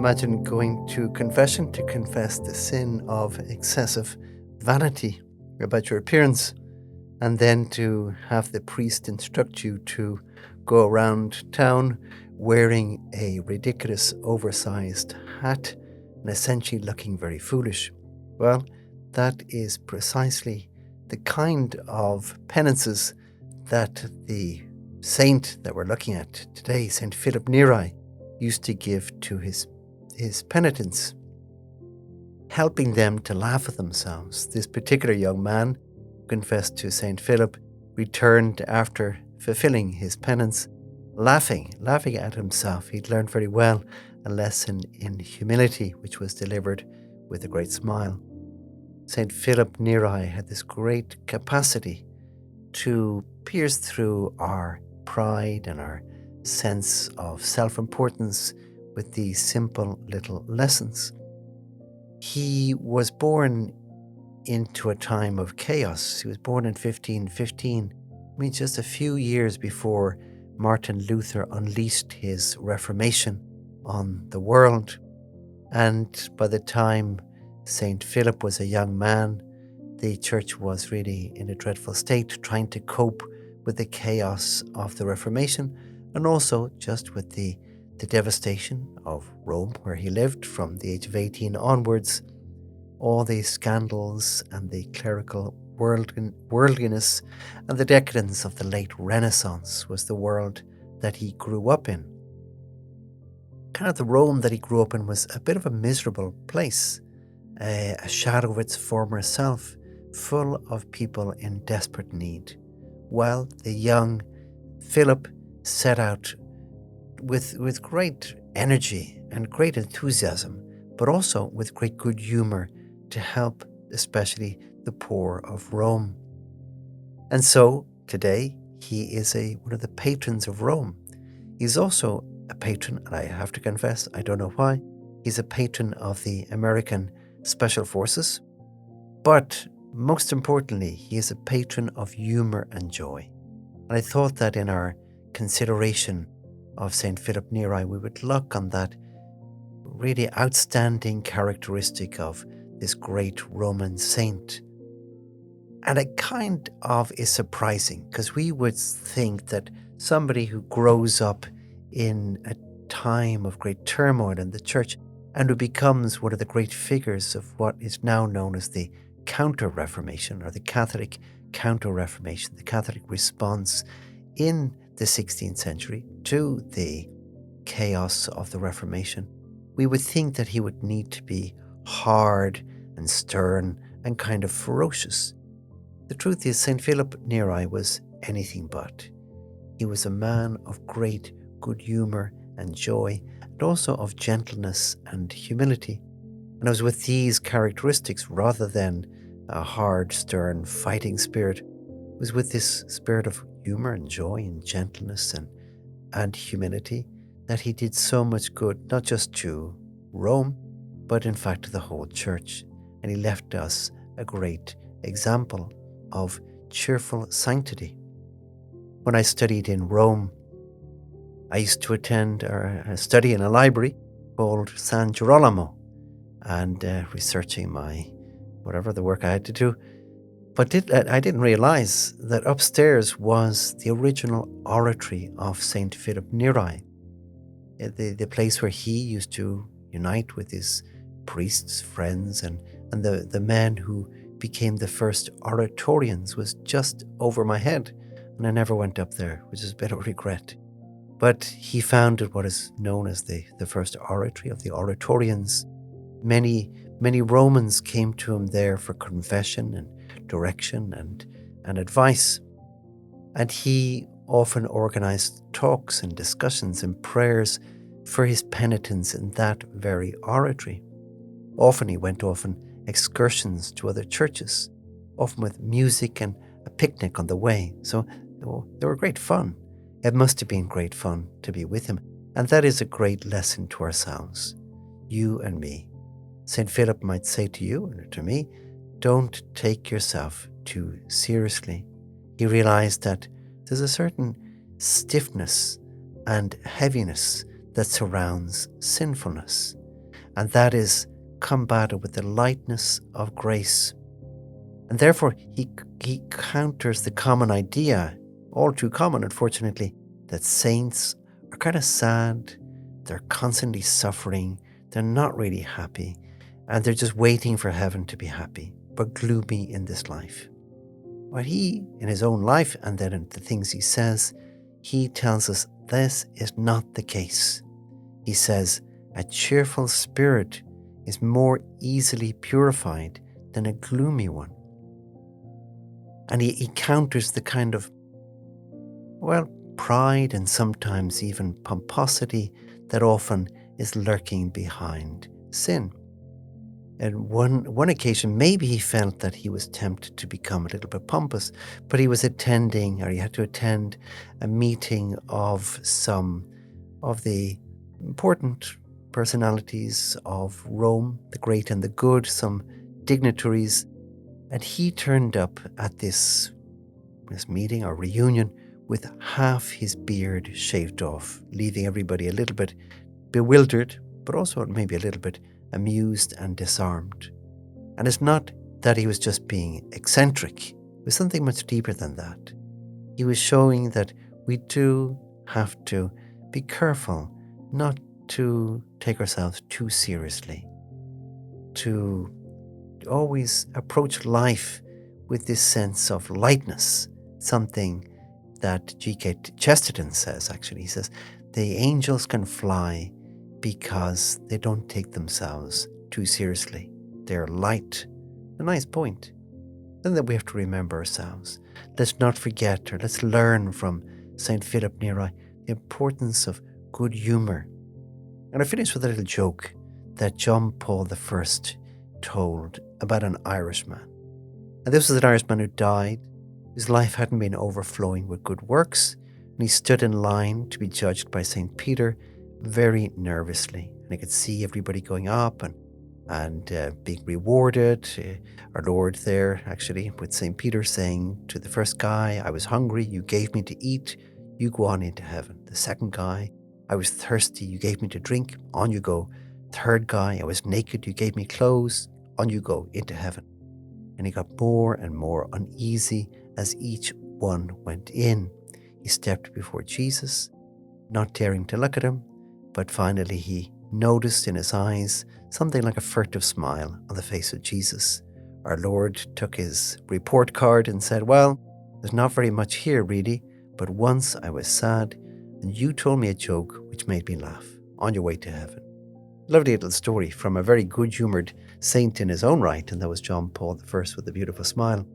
Imagine going to confession to confess the sin of excessive vanity about your appearance, and then to have the priest instruct you to go around town wearing a ridiculous oversized hat and essentially looking very foolish. Well, that is precisely the kind of penances that the saint that we're looking at today, St Philip Neri, used to give to his penitents, helping them to laugh at themselves. This particular young man who confessed to St Philip returned after fulfilling his penance, laughing at himself. He'd learned very well a lesson in humility, which was delivered with a great smile. St Philip Neri had this great capacity to pierce through our pride and our sense of self-importance with these simple little lessons. He was born into a time of chaos. He was born in 1515, just a few years before Martin Luther unleashed his Reformation on the world. And by the time St. Philip was a young man, the church was really in a dreadful state, trying to cope with the chaos of the Reformation and also just with the devastation of Rome, where he lived from the age of 18 onwards. All the scandals and the clerical worldliness and the decadence of the late Renaissance was the world that he grew up in. Kind of the Rome that he grew up in was a bit of a miserable place, a shadow of its former self, full of people in desperate need. Well, the young Philip set out with great energy and great enthusiasm, but also with great good humor to help especially the poor of Rome. And so today he is one of the patrons of Rome. He's also a patron, and I have to confess, I don't know why, he's a patron of the American Special Forces, but most importantly, he is a patron of humor and joy. And I thought that in our consideration of St. Philip Neri, we would look on that really outstanding characteristic of this great Roman saint. And it kind of is surprising, because we would think that somebody who grows up in a time of great turmoil in the church and who becomes one of the great figures of what is now known as the Counter-Reformation, or the Catholic Counter-Reformation, the Catholic response in the 16th century to the chaos of the Reformation, we would think that he would need to be hard and stern and kind of ferocious. The truth is, St. Philip Neri was anything but. He was a man of great good humor and joy, and also of gentleness and humility. And it was with these characteristics, rather than a hard, stern, fighting spirit, it was with this spirit of humor and joy and gentleness and humility that he did so much good, not just to Rome, but in fact to the whole church. And he left us a great example of cheerful sanctity. When I studied in Rome, I used to attend or study in a library called San Girolamo, and researching whatever the work I had to do. But I didn't realize that upstairs was the original oratory of St. Philip Neri, the place where he used to unite with his priests, friends, and the men who became the first Oratorians was just over my head, and I never went up there, which is a bit of a regret. But he founded what is known as the first oratory of the Oratorians. Many Romans came to him there for confession and direction and advice. And he often organized talks and discussions and prayers for his penitents in that very oratory. Often he went off on excursions to other churches, often with music and a picnic on the way. So they were great fun. It must have been great fun to be with him. And that is a great lesson to ourselves, you and me. St. Philip might say to you and to me, don't take yourself too seriously. He realized that there's a certain stiffness and heaviness that surrounds sinfulness. and that is combated with the lightness of grace. And therefore, he counters the common idea, all too common, unfortunately, that saints are kind of sad, they're constantly suffering, they're not really happy, and they're just waiting for heaven to be happy, but gloomy in this life. But he, in his own life, and then in the things he says, he tells us this is not the case. He says, a cheerful spirit is more easily purified than a gloomy one. And he counters the kind of, pride and sometimes even pomposity that often is lurking behind sin. And one occasion, maybe he felt that he was tempted to become a little bit pompous, but he was attending, or he had to attend a meeting of some of the important personalities of Rome, the great and the good, some dignitaries. And he turned up at this meeting or reunion with half his beard shaved off, leaving everybody a little bit bewildered, but also maybe a little bit amused and disarmed. And it's not that he was just being eccentric. It was something much deeper than that. He was showing that we do have to be careful not to take ourselves too seriously, to always approach life with this sense of lightness, something that G.K. Chesterton says, actually. He says, the angels can fly because they don't take themselves too seriously. They're light. A nice point. And that we have to remember ourselves. Let's not forget, or let's learn from St Philip Neri, the importance of good humour. And I finish with a little joke that John Paul I told about an Irishman. And this was an Irishman who died. His life hadn't been overflowing with good works, and he stood in line to be judged by St. Peter very nervously. And he could see everybody going up and being rewarded. Our Lord there, actually, with St. Peter saying to the first guy, I was hungry, you gave me to eat, you go on into heaven. The second guy, I was thirsty, you gave me to drink, on you go. Third guy, I was naked, you gave me clothes, on you go into heaven. And he got more and more uneasy as each one went in. He stepped before Jesus, not daring to look at him, but finally he noticed in his eyes something like a furtive smile on the face of Jesus. Our Lord took his report card and said, well, there's not very much here really, but once I was sad and you told me a joke which made me laugh. On your way to heaven. Lovely little story from a very good-humoured saint in his own right, and that was John Paul I with a beautiful smile.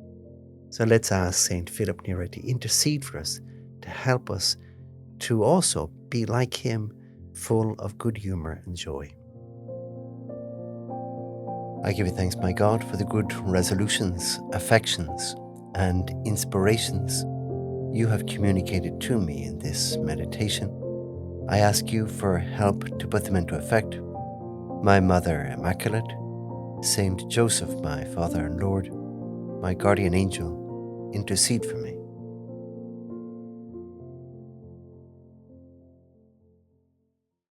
So let's ask St. Philip Neri to intercede for us, to help us to also be like him, full of good humour and joy. I give you thanks, my God, for the good resolutions, affections, and inspirations you have communicated to me in this meditation. I ask you for help to put them into effect. My Mother Immaculate, Saint Joseph, my Father and Lord, my guardian angel, intercede for me.